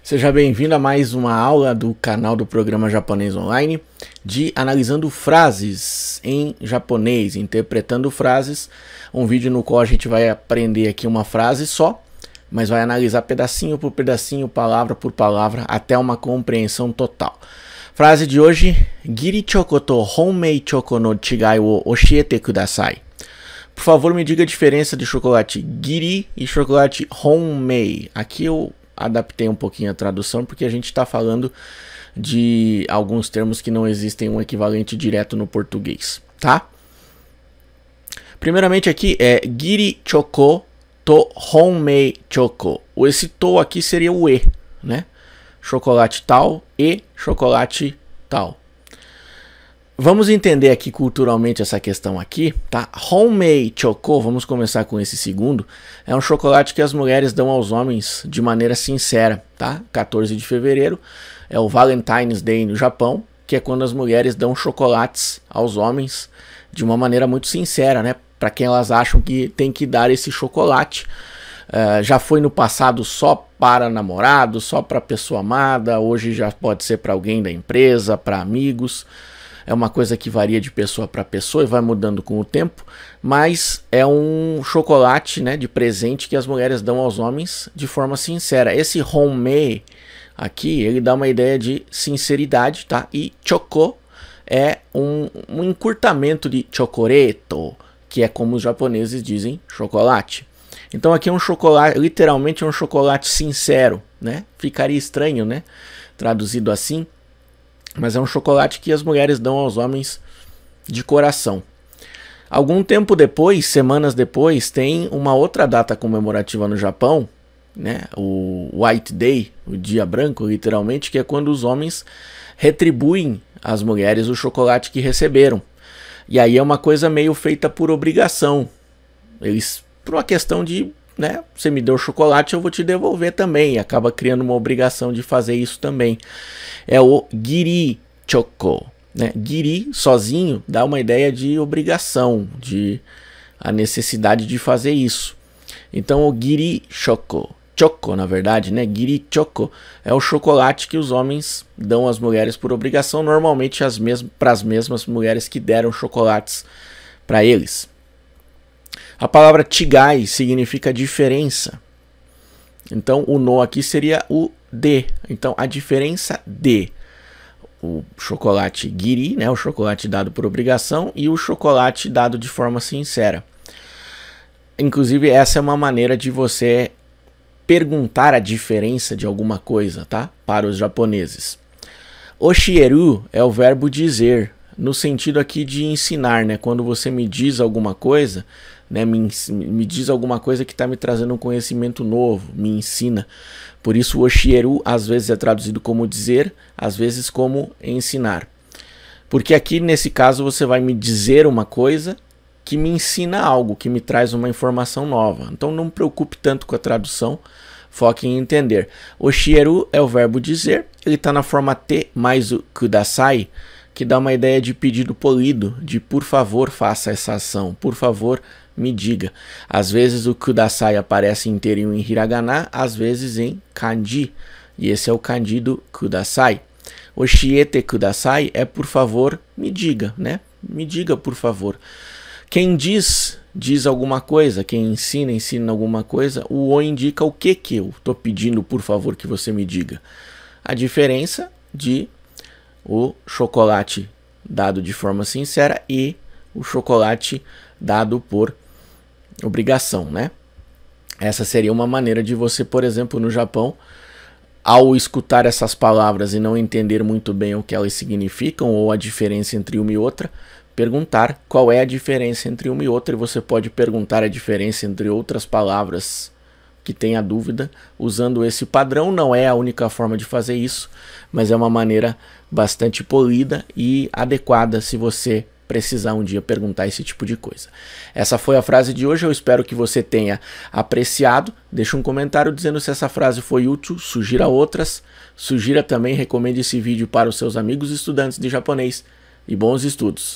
Seja bem-vindo a mais uma aula do canal do programa Japonês Online de analisando frases em japonês, interpretando frases, um vídeo no qual a gente vai aprender aqui uma frase só, mas vai analisar pedacinho por pedacinho, palavra por palavra, até uma compreensão total. Frase de hoje: Giri choko to honmei choko no chigai wo oshiete kudasai. Por favor, me diga a diferença de chocolate Giri e chocolate Honmei. Aqui eu adaptei um pouquinho a tradução porque a gente está falando de alguns termos que não existem um equivalente direto no português, tá? Primeiramente aqui é Giri Choco to Honmei Choco. Esse to aqui seria o e, né? Chocolate tal e chocolate tal. Vamos entender aqui culturalmente essa questão aqui, tá? Honmei Choco, vamos começar com esse segundo, é um chocolate que as mulheres dão aos homens de maneira sincera, tá? 14 de fevereiro é o Valentine's Day no Japão, que é quando as mulheres dão chocolates aos homens de uma maneira muito sincera, né? Para quem elas acham que tem que dar esse chocolate. Já foi no passado só para namorado, só para pessoa amada, hoje já pode ser para alguém da empresa, para amigos. É uma coisa que varia de pessoa para pessoa e vai mudando com o tempo, mas é um chocolate, né, de presente que as mulheres dão aos homens de forma sincera. Esse honmei aqui, ele dá uma ideia de sinceridade, tá? E choco é um encurtamento de chocoreto, que é como os japoneses dizem chocolate. Então aqui é um chocolate, literalmente é um chocolate sincero, né? Ficaria estranho, né? Traduzido assim. Mas é um chocolate que as mulheres dão aos homens de coração. Algum tempo depois, semanas depois, tem uma outra data comemorativa no Japão, né? O White Day, o dia branco, literalmente, que é quando os homens retribuem às mulheres o chocolate que receberam. E aí é uma coisa meio feita por obrigação. Eles, por uma questão de, né, você me deu chocolate, eu vou te devolver também. E acaba criando uma obrigação de fazer isso também. É o Giri Choco, né? Giri sozinho dá uma ideia de obrigação, de a necessidade de fazer isso. Então o Giri Choco, Choco na verdade, né? Giri Choco é o chocolate que os homens dão às mulheres por obrigação, normalmente para as mesmas mulheres que deram chocolates para eles. A palavra chigai significa diferença. Então o no aqui seria o de. Então a diferença de o chocolate giri, né, o chocolate dado por obrigação, e o chocolate dado de forma sincera. Inclusive essa é uma maneira de você perguntar a diferença de alguma coisa, tá? Para os japoneses. Oshieru é o verbo dizer, no sentido aqui de ensinar, né? Quando você me diz alguma coisa, né, me diz alguma coisa que está me trazendo um conhecimento novo, me ensina. Por isso o oshieru às vezes é traduzido como dizer, às vezes como ensinar. Porque aqui nesse caso você vai me dizer uma coisa que me ensina algo, que me traz uma informação nova. Então não me preocupe tanto com a tradução, foque em entender. Oshieru é o verbo dizer, ele está na forma te mais o kudasai, que dá uma ideia de pedido polido, de por favor faça essa ação, por favor me diga. Às vezes o kudasai aparece inteirinho em hiragana, às vezes em kanji, e esse é o kanji do kudasai. Oshiete kudasai é por favor me diga, né? Me diga por favor. Quem diz alguma coisa, quem ensina alguma coisa, o o indica o que eu estou pedindo por favor que você me diga. A diferença de o chocolate dado de forma sincera e o chocolate dado por obrigação, né? Essa seria uma maneira de você, por exemplo, no Japão, ao escutar essas palavras e não entender muito bem o que elas significam ou a diferença entre uma e outra, perguntar qual é a diferença entre uma e outra, e você pode perguntar a diferença entre outras palavras que tenha dúvida, usando esse padrão. Não é a única forma de fazer isso, mas é uma maneira bastante polida e adequada se você precisar um dia perguntar esse tipo de coisa. Essa foi a frase de hoje, eu espero que você tenha apreciado. Deixa um comentário dizendo se essa frase foi útil, sugira outras, sugira também, recomende esse vídeo para os seus amigos estudantes de japonês e bons estudos!